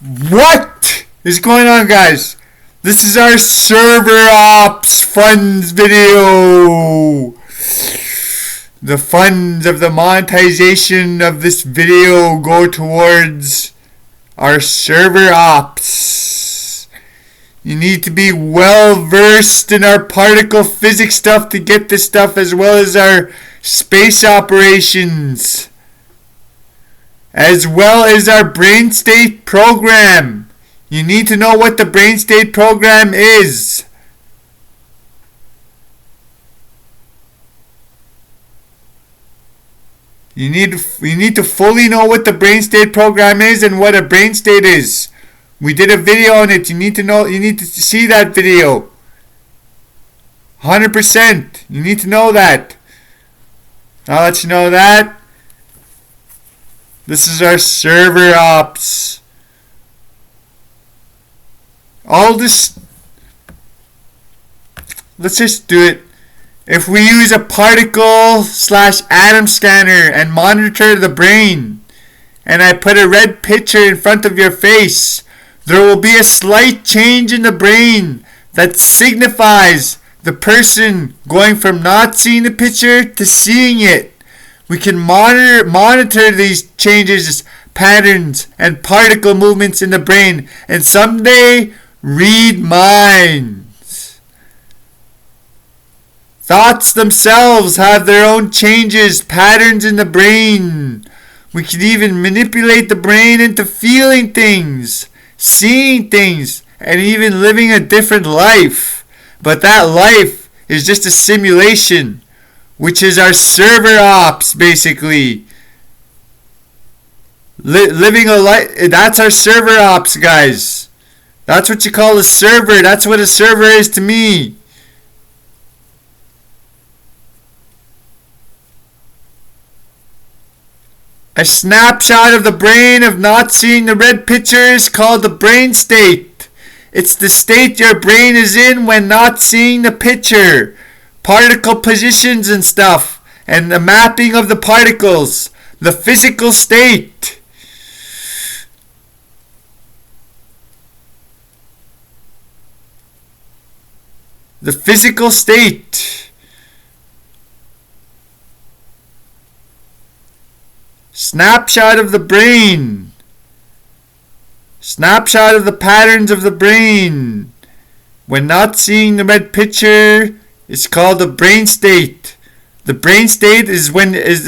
What is going on, guys? This is our server ops funds video. The funds of the monetization of this video go towards our server ops. You need to be well versed in our particle physics stuff to get this stuff, as well as our space operations, as well as our brain state program. You need to know what the brain state program is. You need to fully know what the brain state program is and what a brain state is. We did a video on it. You need to see that video. 100%. You need to know that. I'll let you know that. This is our server ops. All this, let's just do it. If we use a particle/atom scanner and monitor the brain, and I put a red picture in front of your face, there will be a slight change in the brain that signifies the person going from not seeing the picture to seeing it. We can monitor these changes, patterns, and particle movements in the brain, and someday read minds. Thoughts themselves have their own changes, patterns in the brain. We can even manipulate the brain into feeling things, seeing things, and even living a different life. But that life is just a simulation, which is our server ops, basically. Living a life, that's our server ops, guys. That's what you call a server. That's what a server is to me. A snapshot of the brain of not seeing the red picture is called the brain state. It's the state your brain is in when not seeing the picture. Particle positions and stuff, and the mapping of the particles. The physical state. The physical state. Snapshot of the brain. Snapshot of the patterns of the brain. When not seeing the red picture, it's called the brain state. The brain state is when is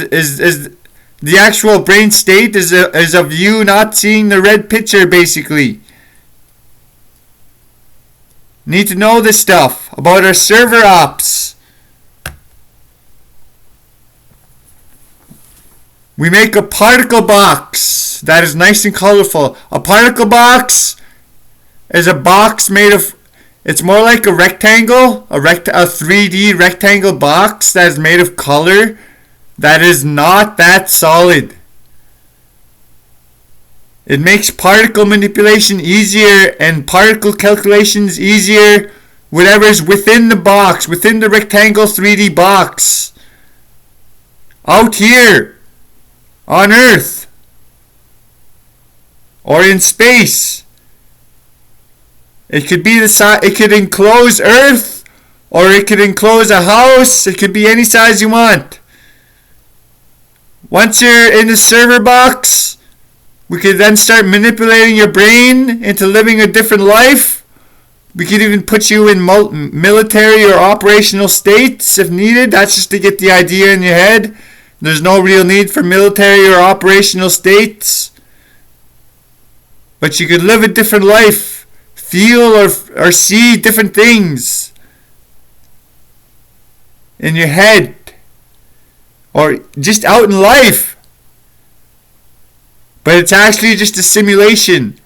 the actual brain state is of you not seeing the red picture, basically. Need to know this stuff about our server ops. We make a particle box that is nice and colorful. A particle box is a box made of, it's more like a rectangle, a 3D rectangle box that is made of color that is not that solid. It makes particle manipulation easier and particle calculations easier, whatever is within the box, within the rectangle 3D box. Out here, on Earth, or in space. It could be it could enclose Earth, or it could enclose a house. It could be any size you want. Once you're in the server box, we could then start manipulating your brain into living a different life. We could even put you in military or operational states if needed. That's just to get the idea in your head. There's no real need for military or operational states. But you could live a different life. Feel or see different things in your head. Or just out in life. But it's actually just a simulation.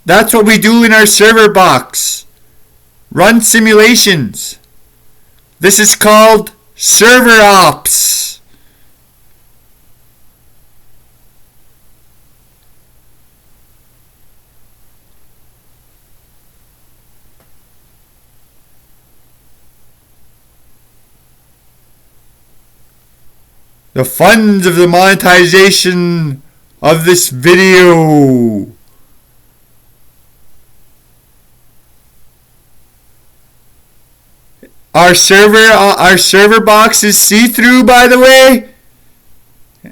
That's what we do in our server box. Run simulations. This is called server ops. The funds of the monetization of this video. Our server box is see-through, by the way,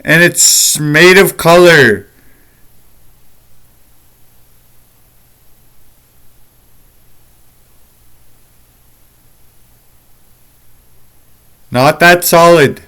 and it's made of color. Not that solid.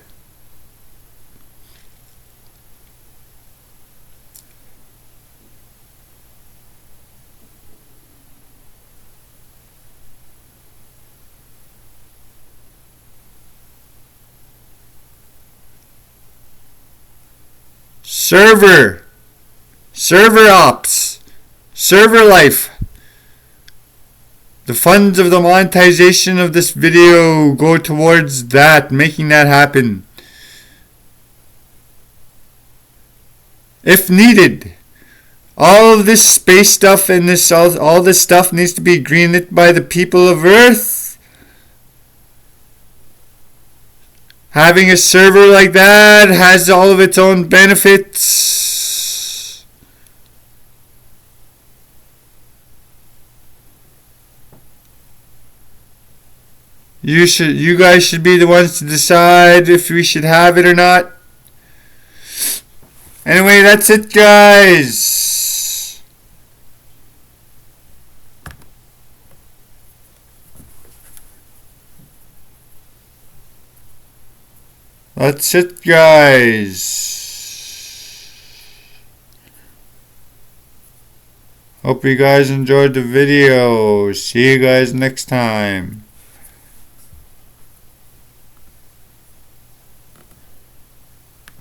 Server ops, server life. The funds of the monetization of this video go towards that, making that happen. If needed, all of this space stuff and all this stuff needs to be greenlit by the people of Earth. Having a server like that has all of its own benefits. You guys should be the ones to decide if we should have it or not. Anyway, that's it, guys. That's it, guys. Hope you guys enjoyed the video. See you guys next time.